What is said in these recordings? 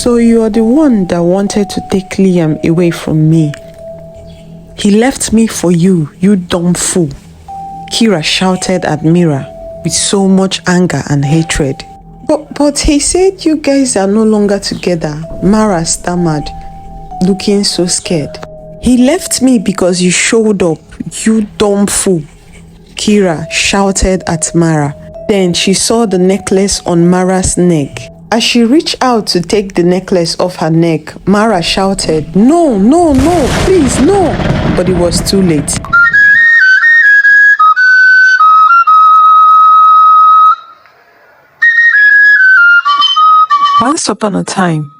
So you are the one that wanted to take Liam away from me. He left me for you, you dumb fool. Kira shouted at Mira with so much anger and hatred. But he said you guys are no longer together, Mara stammered, looking so scared. He left me because you showed up, you dumb fool, Kira shouted at Mara. Then she saw the necklace on Mara's neck. As she reached out to take the necklace off her neck, Mara shouted, "No, no, no, please, no!" But it was too late. Once upon a time,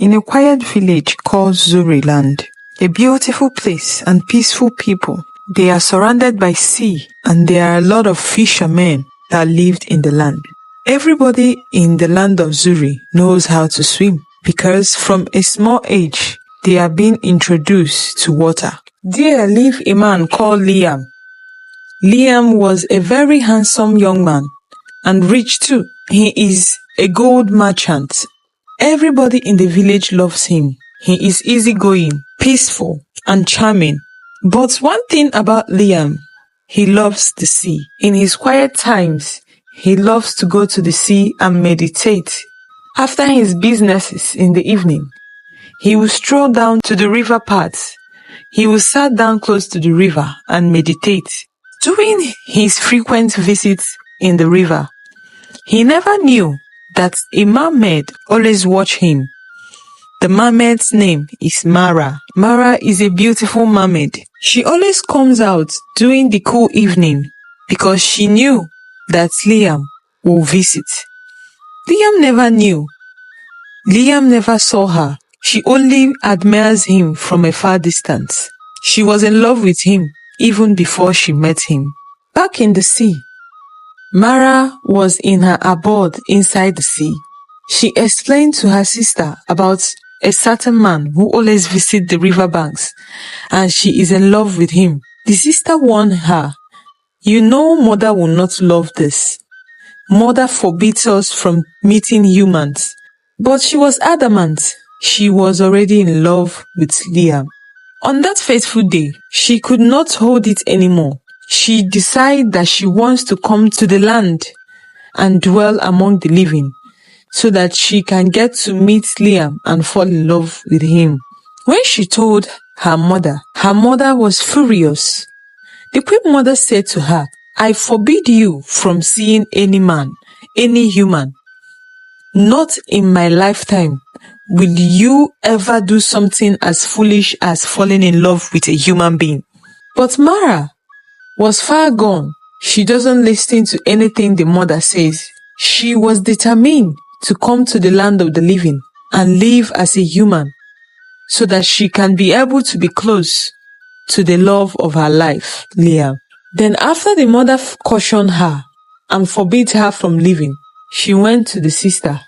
in a quiet village called Zuriland, a beautiful place and peaceful people, they are surrounded by sea and there are a lot of fishermen that lived in the land. Everybody in the land of Zuri knows how to swim because from a small age, they are being introduced to water. There lived a man called Liam. Liam was a very handsome young man and rich too. He is a gold merchant. Everybody in the village loves him. He is easygoing, peaceful, and charming. But one thing about Liam, he loves the sea. In his quiet times, he loves to go to the sea and meditate. After his businesses in the evening, he will stroll down to the river path. He will sit down close to the river and meditate. During his frequent visits in the river, he never knew that a mermaid always watched him. The mermaid's name is Mara. Mara is a beautiful mermaid. She always comes out during the cool evening because she knew that Liam will visit. Liam never knew. Liam never saw her. She only admires him from a far distance. She was in love with him even before she met him. Back in the sea, Mara was in her abode inside the sea. She explained to her sister about a certain man who always visits the riverbanks and she is in love with him. The sister warned her, "You know mother will not love this. Mother forbids us from meeting humans." But she was adamant. She was already in love with Liam. On that fateful day, she could not hold it anymore. She decided that she wants to come to the land and dwell among the living so that she can get to meet Liam and fall in love with him. When she told her mother was furious. The Queen Mother said to her, "I forbid you from seeing any man, any human. Not in my lifetime will you ever do something as foolish as falling in love with a human being." But Mara was far gone. She doesn't listen to anything the mother says. She was determined to come to the land of the living and live as a human so that she can be able to be close to the love of her life, Liam. Then after the mother cautioned her and forbid her from leaving, she went to the sister.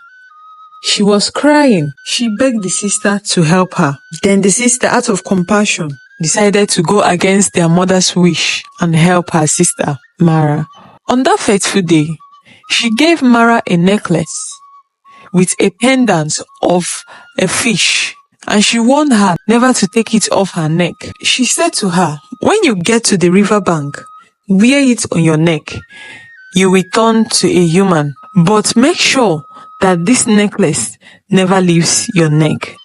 She was crying. She begged the sister to help her. Then the sister, out of compassion, decided to go against their mother's wish and help her sister, Mara. On that fateful day, she gave Mara a necklace with a pendant of a fish, and she warned her never to take it off her neck. She said to her, "When you get to the riverbank, wear it on your neck. You will turn to a human, but make sure that this necklace never leaves your neck.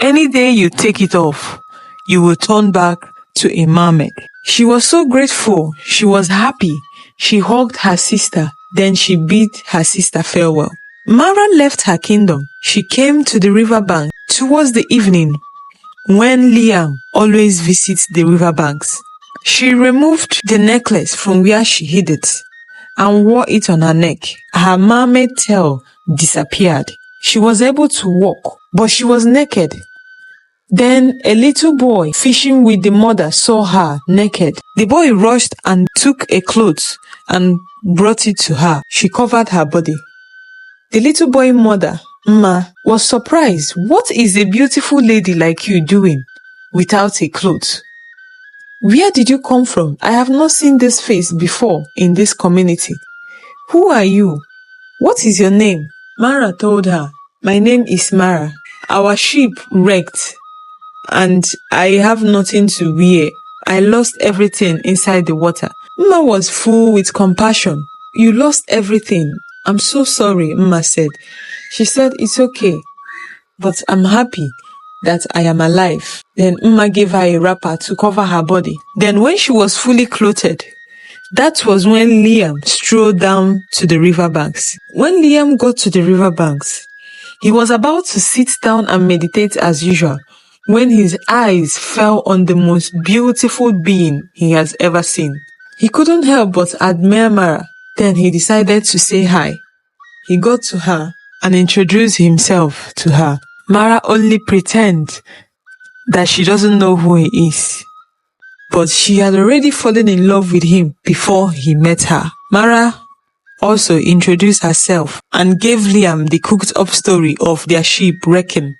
Any day you take it off, you will turn back to a mermaid." She was so grateful. She was happy. She hugged her sister. Then she bid her sister farewell. Mara left her kingdom. She came to the riverbank towards the evening when Liam always visits the riverbanks. She removed the necklace from where she hid it and wore it on her neck. Her mermaid tail disappeared. She was able to walk, but she was naked. Then a little boy fishing with the mother saw her naked. The boy rushed and took a cloth and brought it to her. She covered her body. The little boy's mother, Ma, was surprised. "What is a beautiful lady like you doing without a cloth? Where did you come from? I have not seen this face before in this community. Who are you? What is your name?" Mara told her, "My name is Mara. Our sheep wrecked, and I have nothing to wear. I lost everything inside the water. Mma was full with compassion. You lost everything. I'm so sorry, Mma said. She said, it's okay, but I'm happy that I am alive. Then Mma gave her a wrapper to cover her body. Then when she was fully clothed, that was when Liam strolled down to the riverbanks. When Liam got to the riverbanks, he was about to sit down and meditate as usual when his eyes fell on the most beautiful being he has ever seen. He couldn't help but admire Mara. Then he decided to say hi. He got to her and introduced himself to her. Mara only pretends that she doesn't know who he is, but she had already fallen in love with him before he met her. Mara also introduced herself and gave Liam the cooked up story of their sheep wrecking,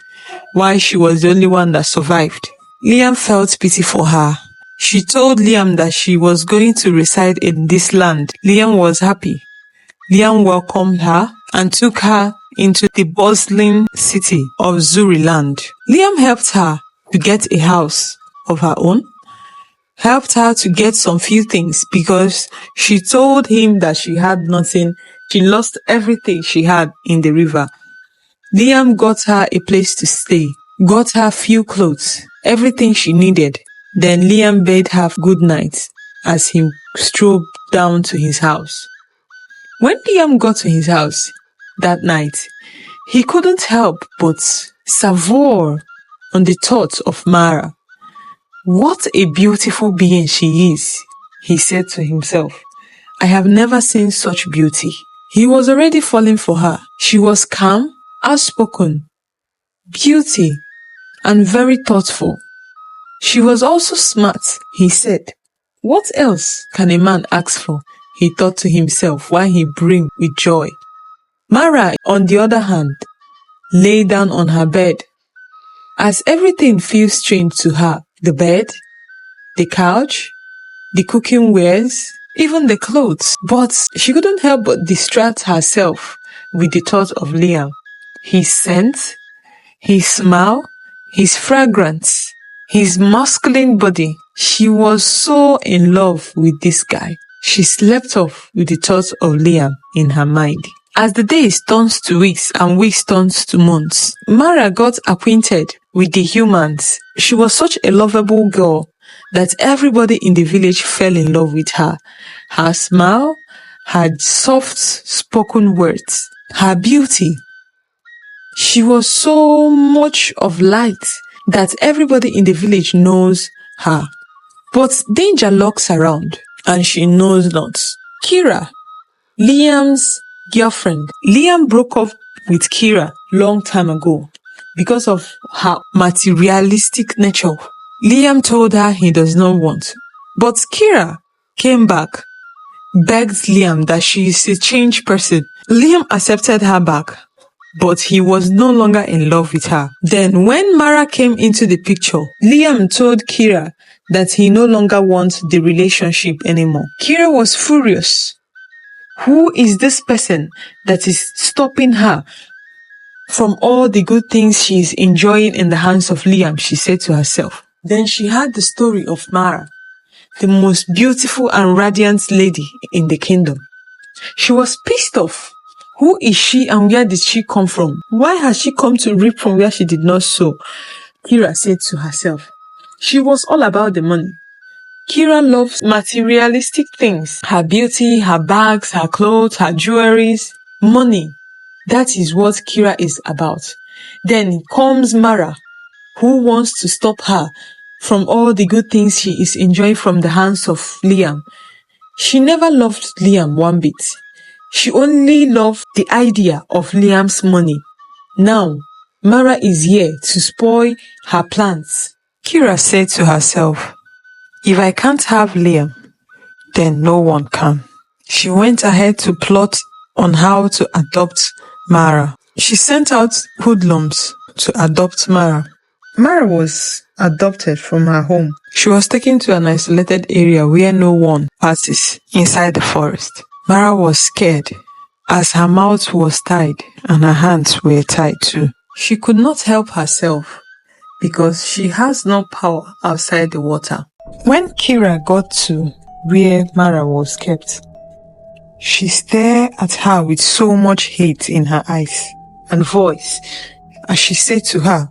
why she was the only one that survived. Liam felt pity for her. She told Liam that she was going to reside in this land. Liam was happy. Liam welcomed her and took her into the bustling city of Zuriland. Liam helped her to get a house of her own, helped her to get some few things because she told him that she had nothing. She lost everything she had in the river. Liam got her a place to stay, got her few clothes, everything she needed. Then Liam bade her good night as he strolled down to his house. When Liam got to his house that night, he couldn't help but savor on the thought of Mara. What a beautiful being she is, he said to himself. I have never seen such beauty. He was already falling for her. She was calm, outspoken, beauty, and very thoughtful. She was also smart, he said. What else can a man ask for? He thought to himself while he brimmed with joy. Mara, on the other hand, lay down on her bed. As everything feels strange to her, the bed, the couch, the cooking wares, even the clothes. But she couldn't help but distract herself with the thought of Liam. His scent, his smile, his fragrance, his masculine body. She was so in love with this guy. She slept off with the thought of Liam in her mind. As the days turned to weeks and weeks turned to months, Mara got acquainted with the humans. She was such a lovable girl that everybody in the village fell in love with her. Her smile, her soft spoken words, her beauty. She was so much of light that everybody in the village knows her. But danger lurks around, and she knows not. Kira, Liam's girlfriend. Liam broke up with Kira long time ago because of her materialistic nature. Liam told her he does not want. But Kira came back, begged Liam that she is a changed person. Liam accepted her back, but he was no longer in love with her. Then when Mara came into the picture, Liam told Kira that he no longer wants the relationship anymore. Kira was furious. Who is this person that is stopping her from all the good things she is enjoying in the hands of Liam, she said to herself. Then she heard the story of Mara, the most beautiful and radiant lady in the kingdom. She was pissed off. Who is she and where did she come from? Why has she come to reap from where she did not sow? Kira said to herself. She was all about the money. Kira loves materialistic things. Her beauty, her bags, her clothes, her jewelries, money. That is what Kira is about. Then comes Mara, who wants to stop her from all the good things she is enjoying from the hands of Liam. She never loved Liam one bit. She only loved the idea of Liam's money. Now, Mara is here to spoil her plans. Kira said to herself, if I can't have Liam, then no one can. She went ahead to plot on how to adopt Mara. She sent out hoodlums to adopt Mara. Mara was adopted from her home. She was taken to an isolated area where no one passes inside the forest. Mara was scared as her mouth was tied and her hands were tied too. She could not help herself because she has no power outside the water. When Kira got to where Mara was kept, she stared at her with so much hate in her eyes and voice as she said to her,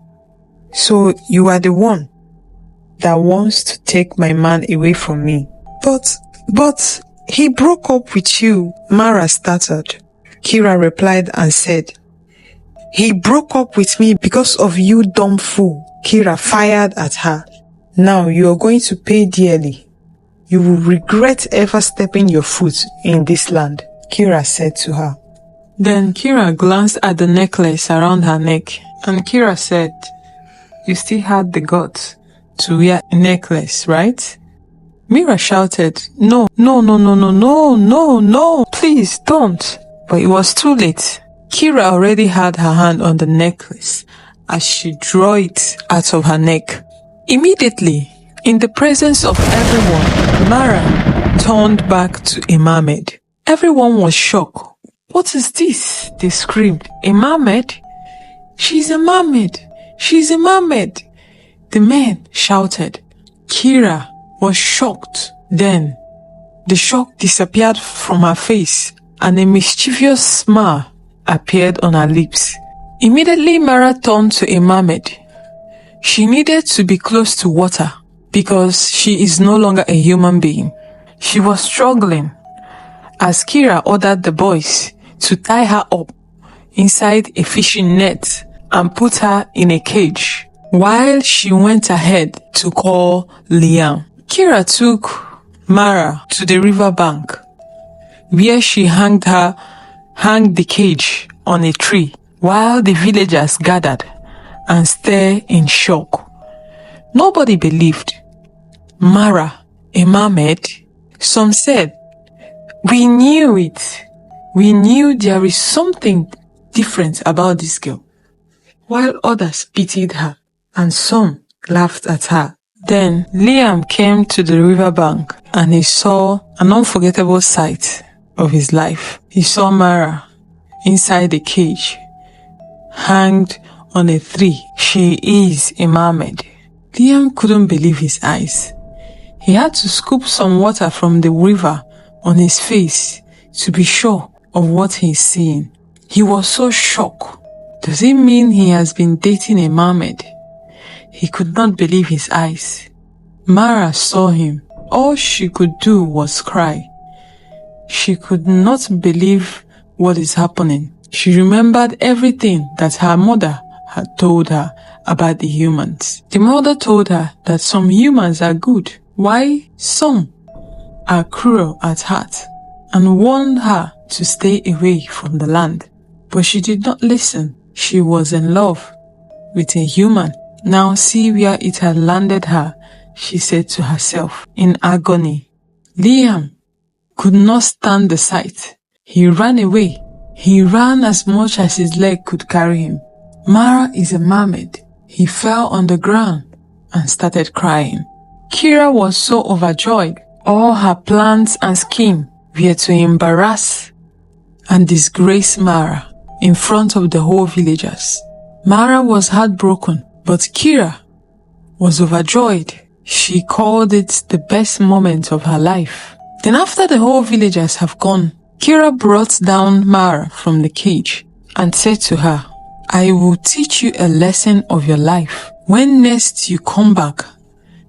"So you are the one that wants to take my man away from me." But he broke up with you," Mara stuttered. Kira replied and said, "He broke up with me because of you, dumb fool." Kira fired at her. "Now you are going to pay dearly. You will regret ever stepping your foot in this land," Kira said to her. Then Kira glanced at the necklace around her neck, and Kira said, "You still had the guts to wear a necklace, right?" Mira shouted, No, please don't." But it was too late. Kira already had her hand on the necklace as she drew it out of her neck. Immediately, in the presence of everyone, Mara turned back to a mermaid. Everyone was shocked. "What is this?" they screamed. "A mermaid? She's a mermaid! She's a mermaid!" The men shouted. Kira was shocked. Then, the shock disappeared from her face and a mischievous smile appeared on her lips. Immediately, Mara turned to a mermaid. She needed to be close to water because she is no longer a human being. She was struggling as Kira ordered the boys to tie her up inside a fishing net and put her in a cage while she went ahead to call Liam. Kira took Mara to the river bank where she hung the cage on a tree while the villagers gathered and stared in shock. Nobody believed. Mara, a mermaid? Some said, "We knew it. We knew there is something different about this girl," while others pitied her and some laughed at her. Then Liam came to the riverbank and he saw an unforgettable sight of his life. He saw Mara inside the cage, hanged on a tree. She is a mermaid. Liam couldn't believe his eyes. He had to scoop some water from the river on his face to be sure of what he's seeing. He was so shocked. Does it mean he has been dating a mermaid? He could not believe his eyes. Mara saw him. All she could do was cry. She could not believe what is happening. She remembered everything that her mother had told her about the humans. The mother told her that some humans are good, while some are cruel at heart, and warned her to stay away from the land. But she did not listen. She was in love with a human. Now see where it had landed her, she said to herself in agony. Liam could not stand the sight. He ran away. He ran as much as his leg could carry him. Mara is a mermaid. He fell on the ground and started crying. Kira was so overjoyed. All her plans and schemes were to embarrass and disgrace Mara in front of the whole villagers. Mara was heartbroken, but Kira was overjoyed. She called it the best moment of her life. Then after the whole villagers have gone, Kira brought down Mara from the cage and said to her, "I will teach you a lesson of your life. When next you come back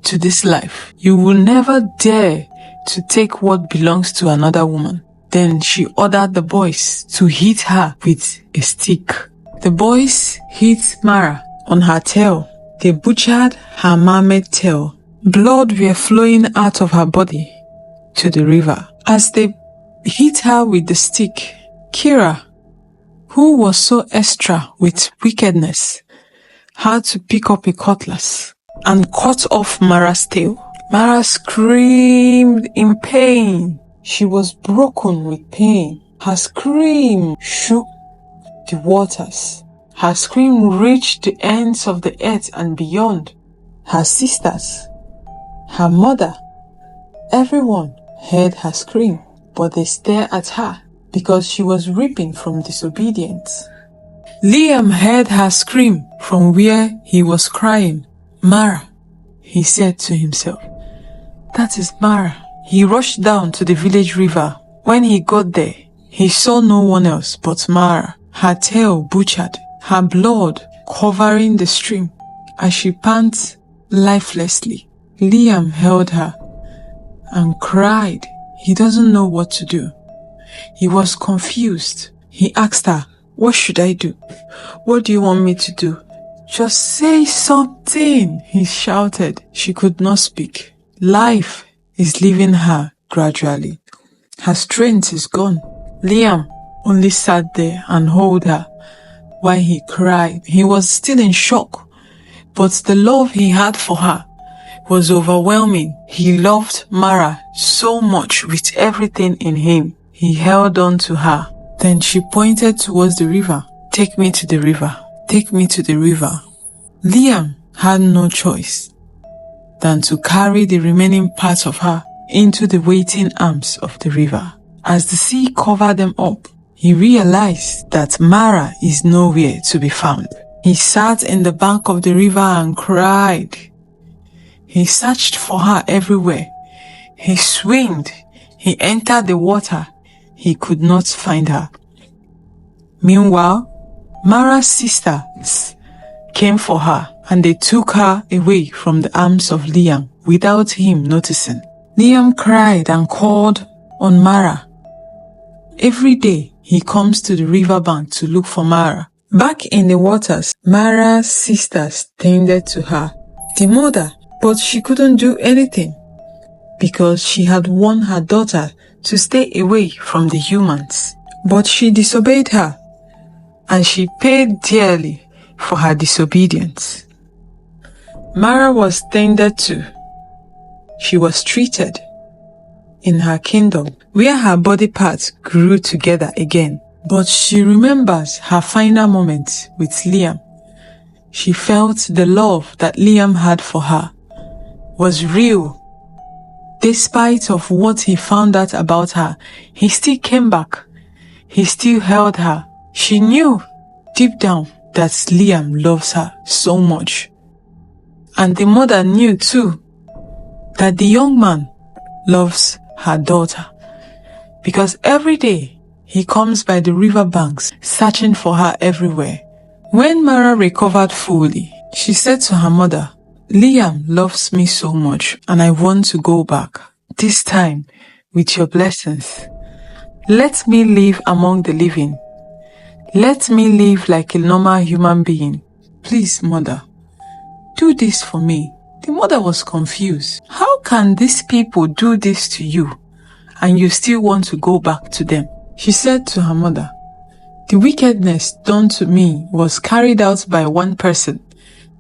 to this life, you will never dare to take what belongs to another woman." Then she ordered the boys to hit her with a stick. The boys hit Mara on her tail. They butchered her mermaid tail. Blood were flowing out of her body to the river. As they hit her with the stick, Kira, who was so extra with wickedness, had to pick up a cutlass and cut off Mara's tail. Mara screamed in pain. She was broken with pain. Her scream shook the waters. Her scream reached the ends of the earth and beyond. Her sisters, her mother, everyone heard her scream, but they stared at her because she was weeping from disobedience. Liam heard her scream from where he was crying. "Mara," he said to himself. "That is Mara." He rushed down to the village river. When he got there, he saw no one else but Mara, her tail butchered, her blood covering the stream as she pants lifelessly. Liam held her and cried. He doesn't know what to do. He was confused. He asked her, "What should I do? What do you want me to do? Just say something," he shouted. She could not speak. Life is leaving her gradually. Her strength is gone. Liam only sat there and held her while he cried. He was still in shock, but the love he had for her was overwhelming. He loved Mara so much with everything in him. He held on to her. Then she pointed towards the river. "Take me to the river. Take me to the river." Liam had no choice than to carry the remaining parts of her into the waiting arms of the river. As the sea covered them up, he realized that Mara is nowhere to be found. He sat in the bank of the river and cried. He searched for her everywhere. He swam. He entered the water. He could not find her. Meanwhile, Mara's sisters came for her and they took her away from the arms of Liam without him noticing. Liam cried and called on Mara. Every day he comes to the riverbank to look for Mara. Back in the waters, Mara's sisters tended to her, the mother, but she couldn't do anything because she had warned her daughter to stay away from the humans. But she disobeyed her, and she paid dearly for her disobedience. Mara was tended to. She was treated in her kingdom, where her body parts grew together again. But she remembers her final moments with Liam. She felt the love that Liam had for her was real. Despite of what he found out about her, he still came back. He still held her. She knew deep down that Liam loves her so much. And the mother knew too that the young man loves her daughter, because every day he comes by the river banks searching for her everywhere. When Mara recovered fully, she said to her mother, "Liam loves me so much and I want to go back, this time with your blessings. Let me live among the living. Let me live like a normal human being. Please, mother, do this for me." The mother was confused. How can these people do this to you and you still want to go back to them? She said to her mother, "The wickedness done to me was carried out by one person,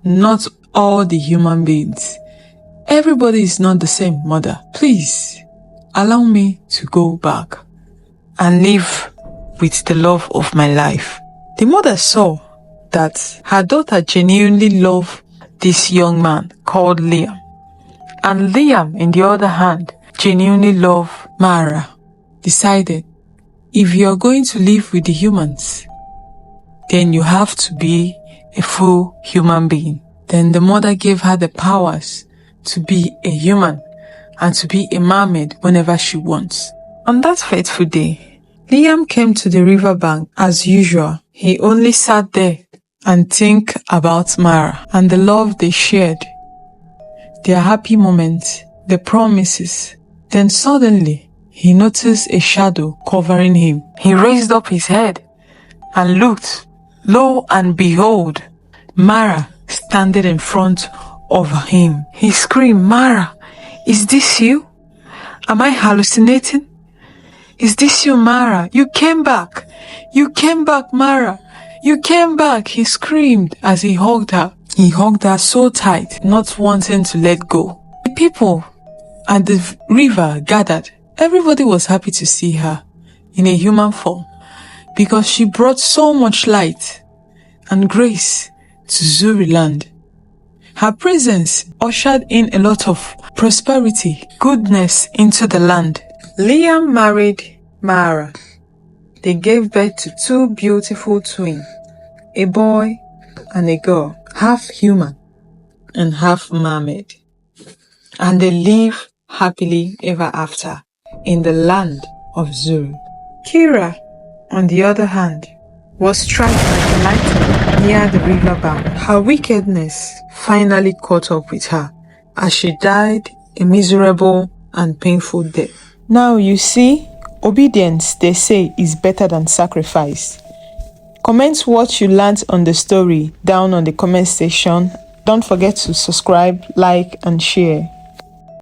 not all the human beings. Everybody is not the same, mother. Please, allow me to go back and live with the love of my life." The mother saw that her daughter genuinely loved this young man called Liam, and Liam, in the other hand, genuinely loved Mara. Decided, if you are going to live with the humans, then you have to be a full human being. Then the mother gave her the powers to be a human and to be a mermaid whenever she wants. On that fateful day, Liam came to the riverbank as usual. He only sat there and think about Mara and the love they shared, their happy moments, the promises. Then suddenly, he noticed a shadow covering him. He raised up his head and looked. Lo and behold, Mara standing in front of him. He screamed, "Mara, is this you? Am I hallucinating? Is this you, Mara? You came back. You came back, Mara. You came back," he screamed as he hugged her. He hugged her so tight, not wanting to let go. The people at the river gathered. Everybody was happy to see her in a human form because she brought so much light and grace to Zuriland. Her presence ushered in a lot of prosperity, goodness into the land. Liam married Mara. They gave birth to two beautiful twins, a boy and a girl, half human and half mermaid. And they live happily ever after in the land of Zuru. Kira, on the other hand, was struck like lightning near the river bank. Her wickedness finally caught up with her as she died a miserable and painful death. Now you see, obedience, they say, is better than sacrifice. Comment what you learned on the story down on the comment section. Don't forget to subscribe, like, and share.